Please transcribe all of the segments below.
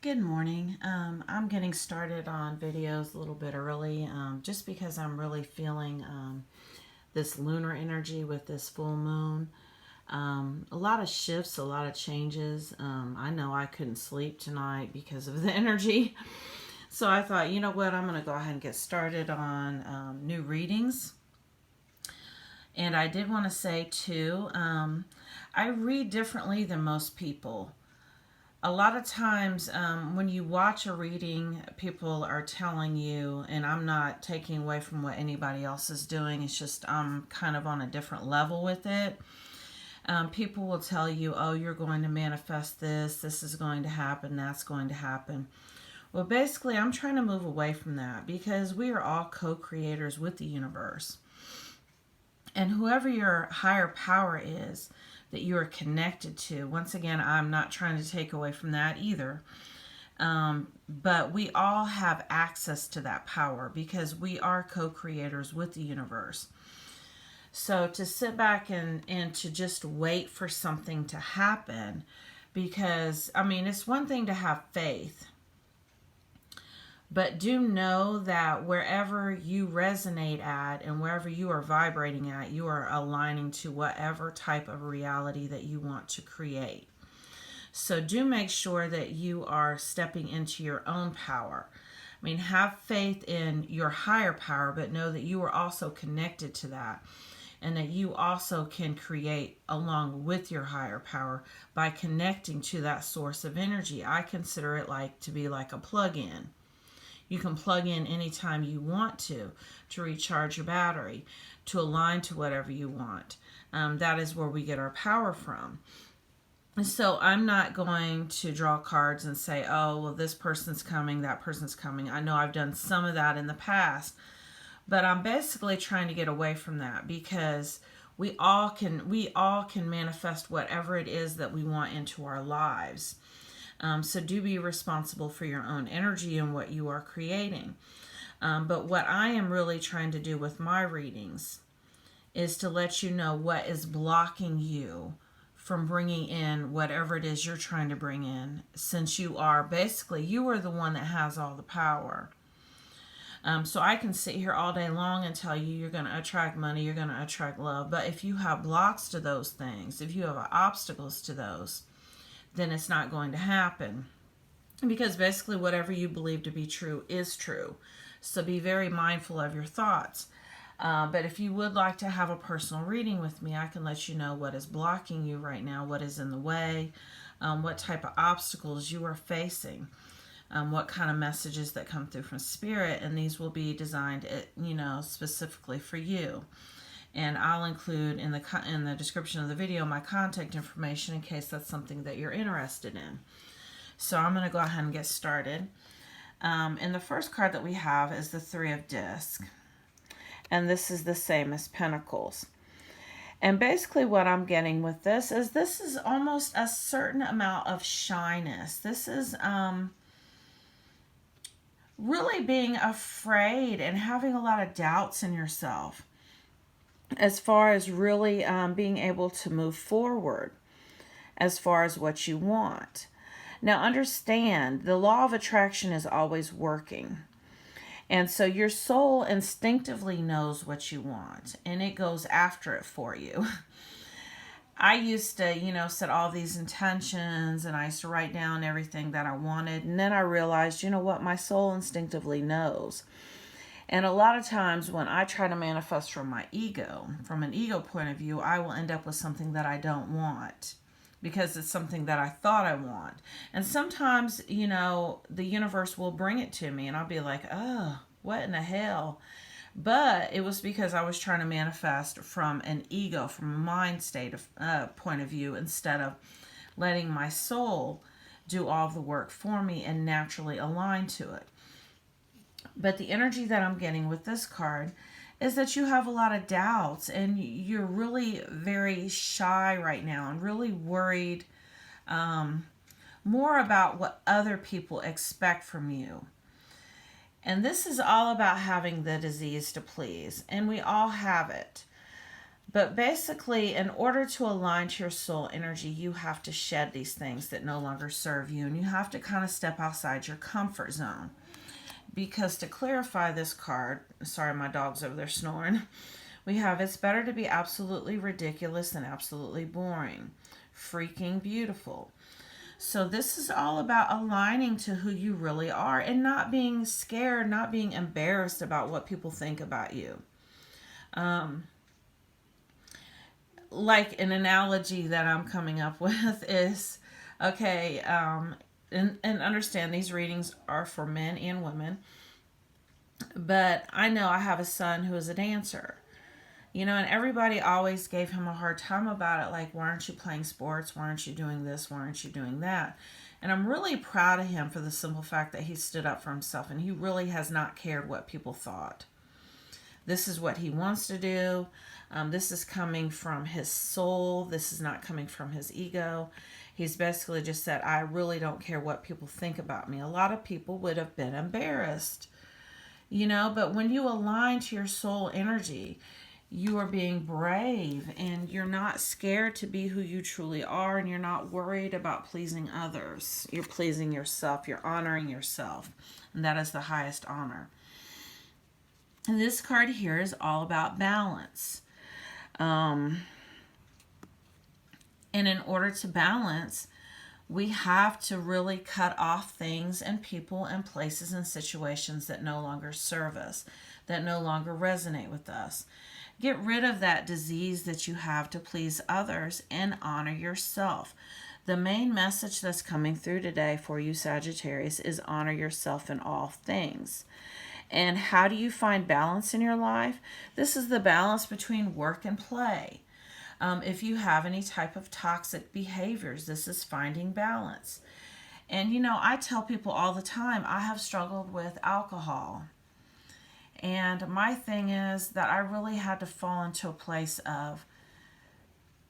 Good morning. I'm getting started on videos a little bit early just because I'm really feeling this lunar energy with this full moon. A lot of shifts, a lot of changes. I know I couldn't sleep tonight because of the energy. So I thought, you know what, I'm going to go ahead and get started on new readings. And I did want to say, too, I read differently than most people. A lot of times when you watch a reading, people are telling you, and I'm not taking away from what anybody else is doing, it's just I'm kind of on a different level with it. People will tell you, oh, you're going to manifest this, this is going to happen, that's going to happen. Well, basically, I'm trying to move away from that because we are all co-creators with the universe. And whoever your higher power is, that you are connected to. Once again, I'm not trying to take away from that either. But we all have access to that power because we are co-creators with the universe. So to sit back and to just wait for something to happen, because, I mean, it's one thing to have faith. But do know that wherever you resonate at and wherever you are vibrating at, you are aligning to whatever type of reality that you want to create. So do make sure that you are stepping into your own power. I mean, have faith in your higher power, but know that you are also connected to that and that you also can create along with your higher power by connecting to that source of energy. I consider it like to be like a plug-in. You can plug in anytime you want to recharge your battery, to align to whatever you want. That is where we get our power from. And so I'm not going to draw cards and say, oh, well, this person's coming, that person's coming. I know I've done some of that in the past, but I'm basically trying to get away from that because we all can manifest whatever it is that we want into our lives. So do be responsible for your own energy and what you are creating. But what I am really trying to do with my readings is to let you know what is blocking you from bringing in whatever it is you're trying to bring in, since you are the one that has all the power. So I can sit here all day long and tell you you're going to attract money, you're going to attract love. But if you have blocks to those things, if you have obstacles to those, then it's not going to happen. Because basically whatever you believe to be true is true. So be very mindful of your thoughts. But if you would like to have a personal reading with me, I can let you know what is blocking you right now, what is in the way, what type of obstacles you are facing, what kind of messages that come through from Spirit, and these will be designed, specifically for you. And I'll include in the description of the video my contact information in case that's something that you're interested in. So I'm going to go ahead and get started. And the first card that we have is the Three of Discs. And this is the same as Pentacles. And basically what I'm getting with this is almost a certain amount of shyness. This is really being afraid and having a lot of doubts in yourself, as far as really being able to move forward as far as what you want. Now understand, the law of attraction is always working. And so your soul instinctively knows what you want, and it goes after it for you. I used to, set all these intentions, and I used to write down everything that I wanted. And then I realized, you know what, my soul instinctively knows. And a lot of times when I try to manifest from an ego point of view, I will end up with something that I don't want because it's something that I thought I want. And sometimes, the universe will bring it to me and I'll be like, oh, what in the hell? But it was because I was trying to manifest from an ego, from a mind state of point of view, instead of letting my soul do all the work for me and naturally align to it. But the energy that I'm getting with this card is that you have a lot of doubts and you're really very shy right now and really worried more about what other people expect from you. And this is all about having the disease to please. And we all have it. But basically, in order to align to your soul energy, you have to shed these things that no longer serve you. And you have to kind of step outside your comfort zone. Because to clarify this card, sorry, my dog's over there snoring. We have, it's better to be absolutely ridiculous than absolutely boring. Freaking beautiful. So this is all about aligning to who you really are and not being scared, not being embarrassed about what people think about you. Like an analogy that I'm coming up with is, okay, and understand these readings are for men and women, but I know I have a son who is a dancer. And everybody always gave him a hard time about it. Like, why aren't you playing sports? Why aren't you doing this? Why aren't you doing that? And I'm really proud of him for the simple fact that he stood up for himself and he really has not cared what people thought. This is what he wants to do. This is coming from his soul. This is not coming from his ego. He's basically just said, I really don't care what people think about me. A lot of people would have been embarrassed, but when you align to your soul energy, you are being brave and you're not scared to be who you truly are, and you're not worried about pleasing others. You're pleasing yourself. You're honoring yourself. And that is the highest honor. And this card here is all about balance. And in order to balance, we have to really cut off things and people and places and situations that no longer serve us, that no longer resonate with us. Get rid of that disease that you have to please others and honor yourself. The main message that's coming through today for you, Sagittarius, is honor yourself in all things. And how do you find balance in your life? This is the balance between work and play. If you have any type of toxic behaviors, this is finding balance. And I tell people all the time, I have struggled with alcohol. And my thing is that I really had to fall into a place of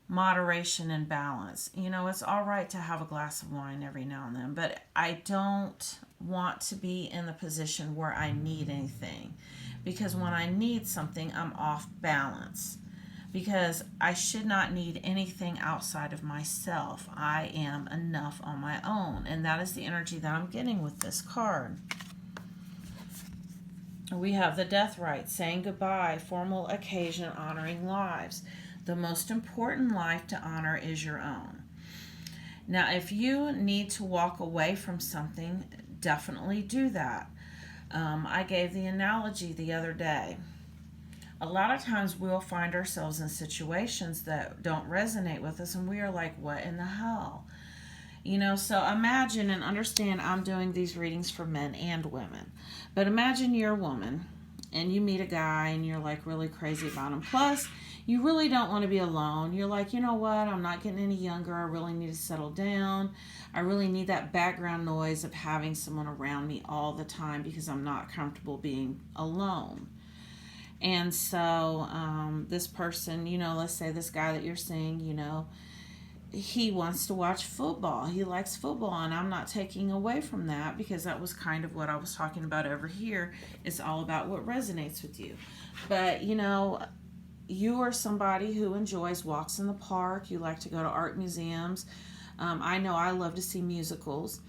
moderation and balance. It's all right to have a glass of wine every now and then, but I don't want to be in the position where I need anything. Because when I need something, I'm off balance. Because I should not need anything outside of myself. I am enough on my own. And that is the energy that I'm getting with this card. We have the death rite, saying goodbye, formal occasion, honoring lives. The most important life to honor is your own. Now, if you need to walk away from something, definitely do that. I gave the analogy the other day. A lot of times we'll find ourselves in situations that don't resonate with us, and we are like, what in the hell? So imagine and understand, I'm doing these readings for men and women. But imagine you're a woman and you meet a guy and you're like really crazy about him. Plus, you really don't want to be alone. You're like, you know what? I'm not getting any younger. I really need to settle down. I really need that background noise of having someone around me all the time because I'm not comfortable being alone. And so this person, let's say this guy that you're seeing, he wants to watch football. He likes football, and I'm not taking away from that because that was kind of what I was talking about over here. It's all about what resonates with you. But, you are somebody who enjoys walks in the park. You like to go to art museums. I know I love to see musicals.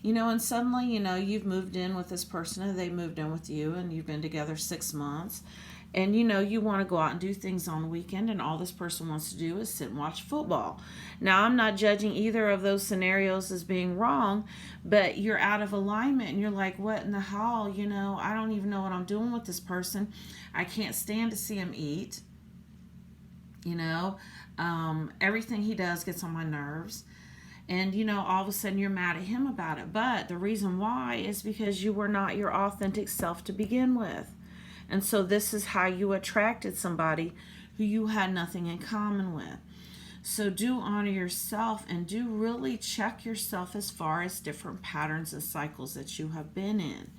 And suddenly, you've moved in with this person and they moved in with you and you've been together 6 months. And you want to go out and do things on the weekend, and all this person wants to do is sit and watch football. Now, I'm not judging either of those scenarios as being wrong, but you're out of alignment and you're like, what in the hell? I don't even know what I'm doing with this person. I can't stand to see him eat. Everything he does gets on my nerves. And, all of a sudden you're mad at him about it. But the reason why is because you were not your authentic self to begin with. And so this is how you attracted somebody who you had nothing in common with. So do honor yourself and do really check yourself as far as different patterns and cycles that you have been in.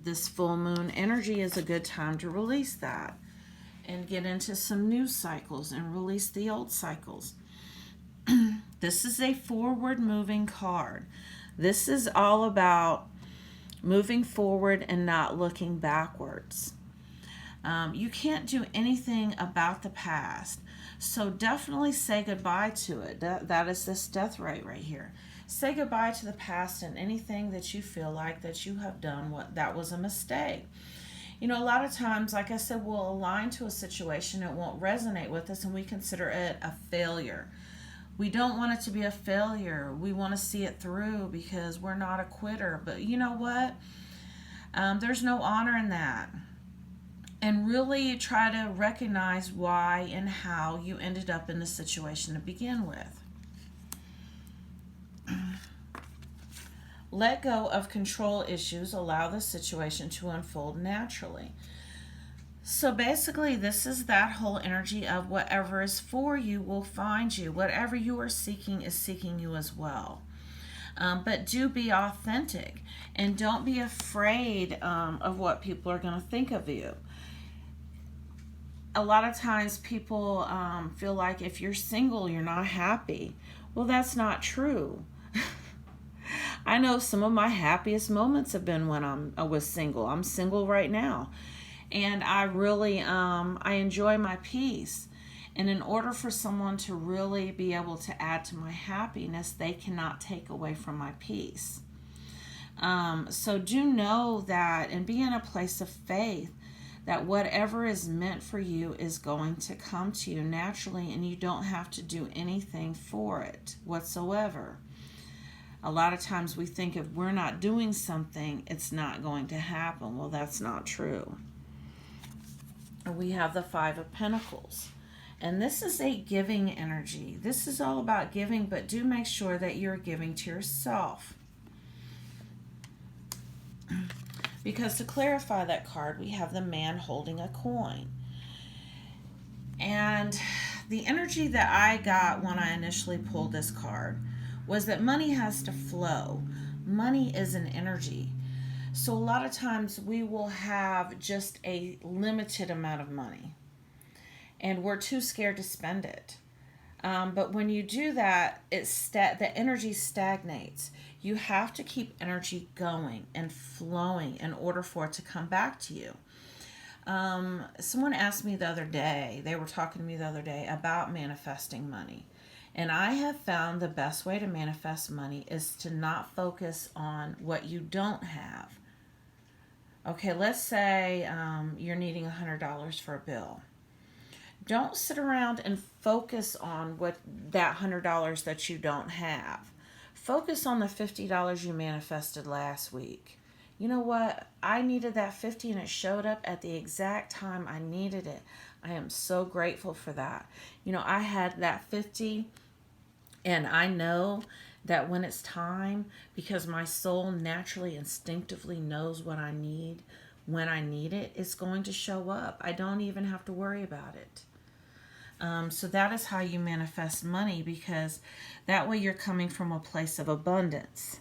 This full moon energy is a good time to release that and get into some new cycles and release the old cycles. This is a forward moving card. This is all about moving forward and not looking backwards. You can't do anything about the past. So definitely say goodbye to it. That is this death rate right here. Say goodbye to the past and anything that you feel like that you have done what that was a mistake. You know, a lot of times, like I said, we'll align to a situation, it won't resonate with us, and we consider it a failure. We don't want it to be a failure. We want to see it through because we're not a quitter. But you know what? There's no honor in that. And really try to recognize why and how you ended up in the situation to begin with. Let go of control issues. Allow the situation to unfold naturally. So basically, this is that whole energy of whatever is for you will find you. Whatever you are seeking is seeking you as well. But do be authentic and don't be afraid of what people are going to think of you. A lot of times people feel like if you're single, you're not happy. Well, that's not true. I know some of my happiest moments have been when I was single. I'm single right now. And I really, I enjoy my peace. And in order for someone to really be able to add to my happiness, they cannot take away from my peace. So do know that and be in a place of faith that whatever is meant for you is going to come to you naturally, and you don't have to do anything for it whatsoever. A lot of times we think if we're not doing something, it's not going to happen. Well, that's not true. We have the Five of Pentacles. And this is a giving energy. This is all about giving, but do make sure that you're giving to yourself. Because to clarify that card, we have the man holding a coin. And the energy that I got when I initially pulled this card was that money has to flow. Money is an energy. So a lot of times we will have just a limited amount of money and we're too scared to spend it. But when you do that, the energy stagnates. You have to keep energy going and flowing in order for it to come back to you. Someone asked me the other day, they were talking to me the other day about manifesting money. And I have found the best way to manifest money is to not focus on what you don't have. Okay, let's say you're needing $100 for a bill. Don't sit around and focus on what that $100 that you don't have. Focus on the $50 you manifested last week. You know what? I needed that 50 and it showed up at the exact time I needed it. I am so grateful for that. You know, I had that 50 and I know that when it's time, because my soul naturally, instinctively knows what I need, when I need it, it's going to show up. I don't even have to worry about it. So that is how you manifest money, because that way you're coming from a place of abundance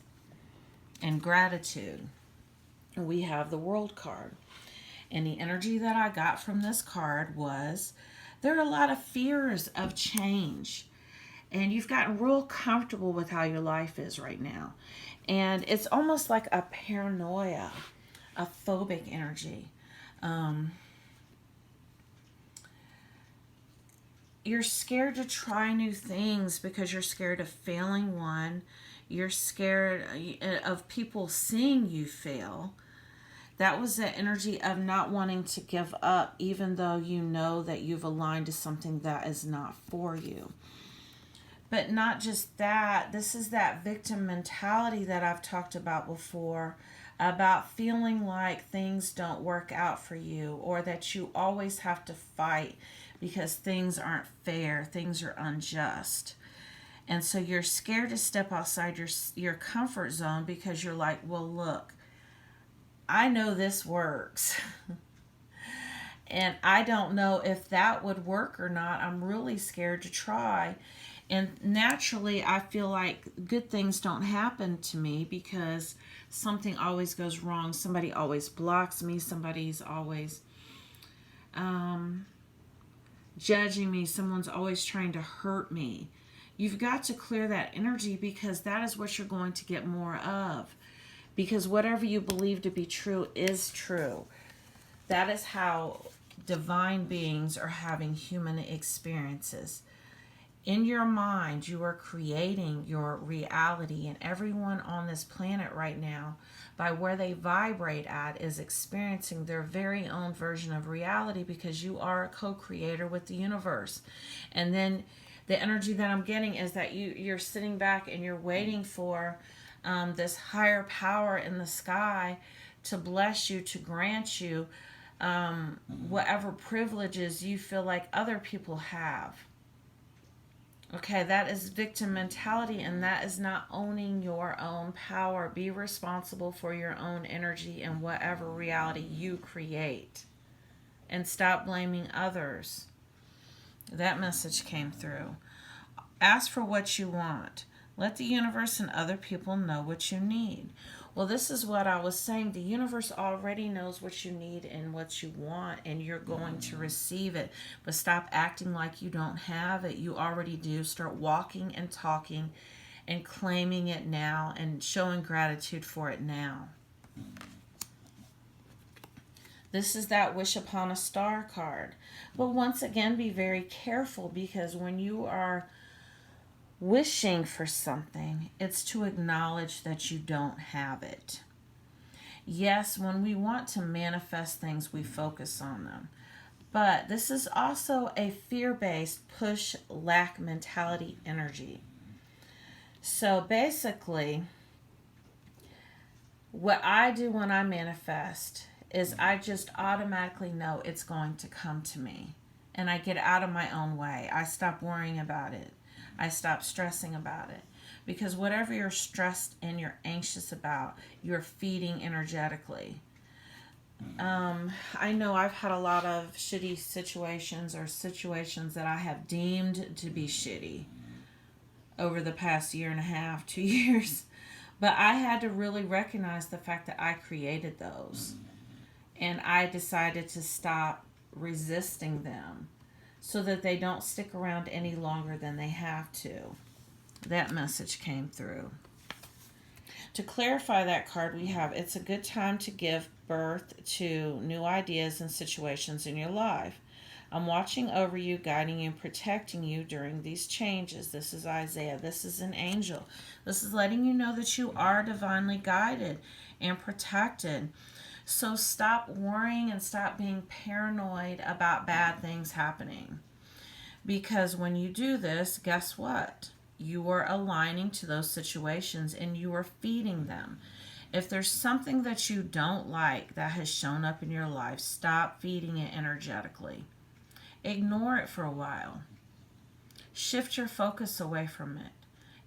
and gratitude. We have the World card. And the energy that I got from this card was there are a lot of fears of change. And you've gotten real comfortable with how your life is right now. And it's almost like a paranoia, a phobic energy. You're scared to try new things because you're scared of failing one. You're scared of people seeing you fail. That was the energy of not wanting to give up, even though you know that you've aligned to something that is not for you. But not just that, this is that victim mentality that I've talked about before, about feeling like things don't work out for you, or that you always have to fight because things aren't fair, things are unjust. And so you're scared to step outside your comfort zone because you're like, well, look, I know this works. And I don't know if that would work or not. I'm really scared to try. And naturally, I feel like good things don't happen to me because something always goes wrong. Somebody always blocks me. Somebody's always judging me. Someone's always trying to hurt me. You've got to clear that energy, because that is what you're going to get more of. Because whatever you believe to be true is true. That is how divine beings are having human experiences. In your mind, you are creating your reality, and everyone on this planet right now, by where they vibrate at, is experiencing their very own version of reality, because you are a co-creator with the universe. And then the energy that I'm getting is that you're sitting back and you're waiting for this higher power in the sky to bless you, to grant you whatever privileges you feel like other people have. Okay, that is victim mentality, and that is not owning your own power. Be responsible for your own energy and whatever reality you create, and stop blaming others. That message came through. Ask for what you want. Let the universe and other people know what you need. Well, this is what I was saying. The universe already knows what you need and what you want, and you're going to receive it. But stop acting like you don't have it. You already do. Start walking and talking and claiming it now and showing gratitude for it now. This is that Wish Upon a Star card. But once again, be very careful, because when you are wishing for something, it's to acknowledge that you don't have it. Yes, when we want to manifest things, we focus on them. But this is also a fear-based push lack mentality energy. So basically, what I do when I manifest is I just automatically know it's going to come to me. And I get out of my own way. I stop worrying about it. I stop stressing about it. Because whatever you're stressed and you're anxious about, you're feeding energetically. I know I've had a lot of shitty situations, or situations that I have deemed to be shitty over the past year and a half, 2 years. But I had to really recognize the fact that I created those. And I decided to stop resisting them, so that they don't stick around any longer than they have to. That message came through. To clarify that card, we have, it's a good time to give birth to new ideas and situations in your life. I'm watching over you, guiding you, and protecting you during these changes. This is Isaiah. This is an angel. This is letting you know that you are divinely guided and protected. So stop worrying and stop being paranoid about bad things happening. Because when you do this, guess what? You are aligning to those situations and you are feeding them. If there's something that you don't like that has shown up in your life, stop feeding it energetically. Ignore it for a while. Shift your focus away from it.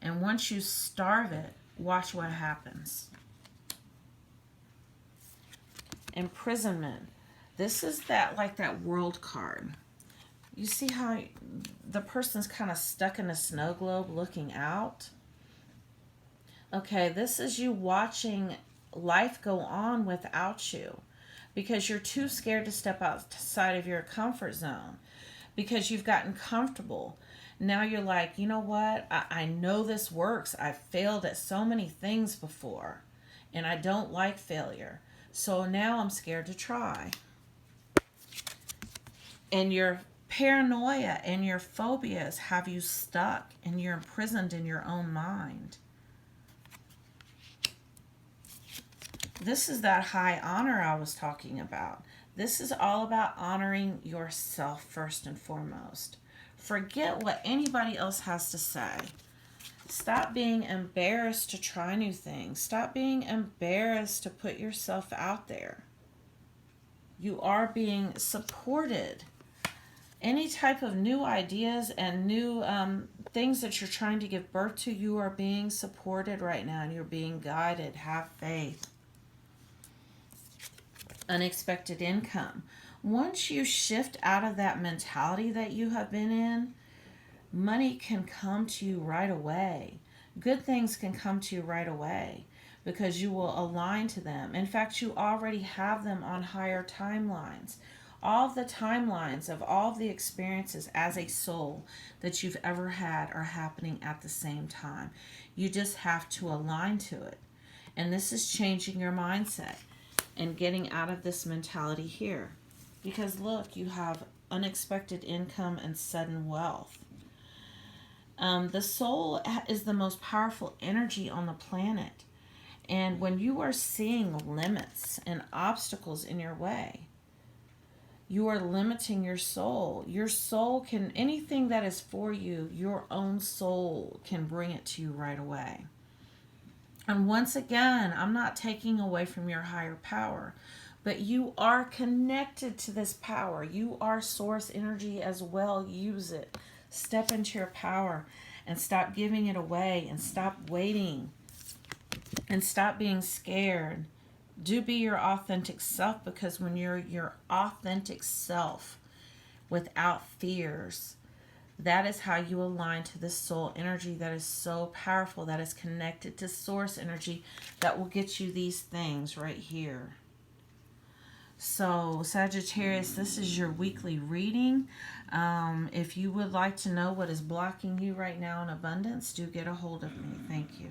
And once you starve it, watch what happens. Imprisonment. This is that, like that world card. You see how the person's kind of stuck in a snow globe looking out? Okay, this is you watching life go on without you, because you're too scared to step outside of your comfort zone, because you've gotten comfortable. Now you're like, you know what? I know this works. I've failed at so many things before, and I don't like failure. So now I'm scared to try. And your paranoia and your phobias have you stuck, and you're imprisoned in your own mind. This is that high honor I was talking about. This is all about honoring yourself first and foremost. Forget what anybody else has to say. Stop being embarrassed to try new things. Stop being embarrassed to put yourself out there. You are being supported. Any type of new ideas and new things that you're trying to give birth to, you are being supported right now, and you're being guided. Have faith. Unexpected income. Once you shift out of that mentality that you have been in, money can come to you right away. Good things can come to you right away because you will align to them. In fact, you already have them on higher timelines. All of the timelines of all of the experiences as a soul that you've ever had are happening at the same time. You just have to align to it. And this is changing your mindset and getting out of this mentality here. Because look, you have unexpected income and sudden wealth. The soul is the most powerful energy on the planet. And when you are seeing limits and obstacles in your way, you are limiting your soul. Your soul can, anything that is for you, your own soul can bring it to you right away. And once again, I'm not taking away from your higher power, but you are connected to this power. You are source energy as well. Use it. Step into your power and stop giving it away and stop waiting and stop being scared. Do be your authentic self, because when you're your authentic self without fears, that is how you align to this soul energy that is so powerful, that is connected to source energy, that will get you these things right here. So Sagittarius, this is your weekly reading. If you would like to know what is blocking you right now in abundance, do get a hold of me. Thank you.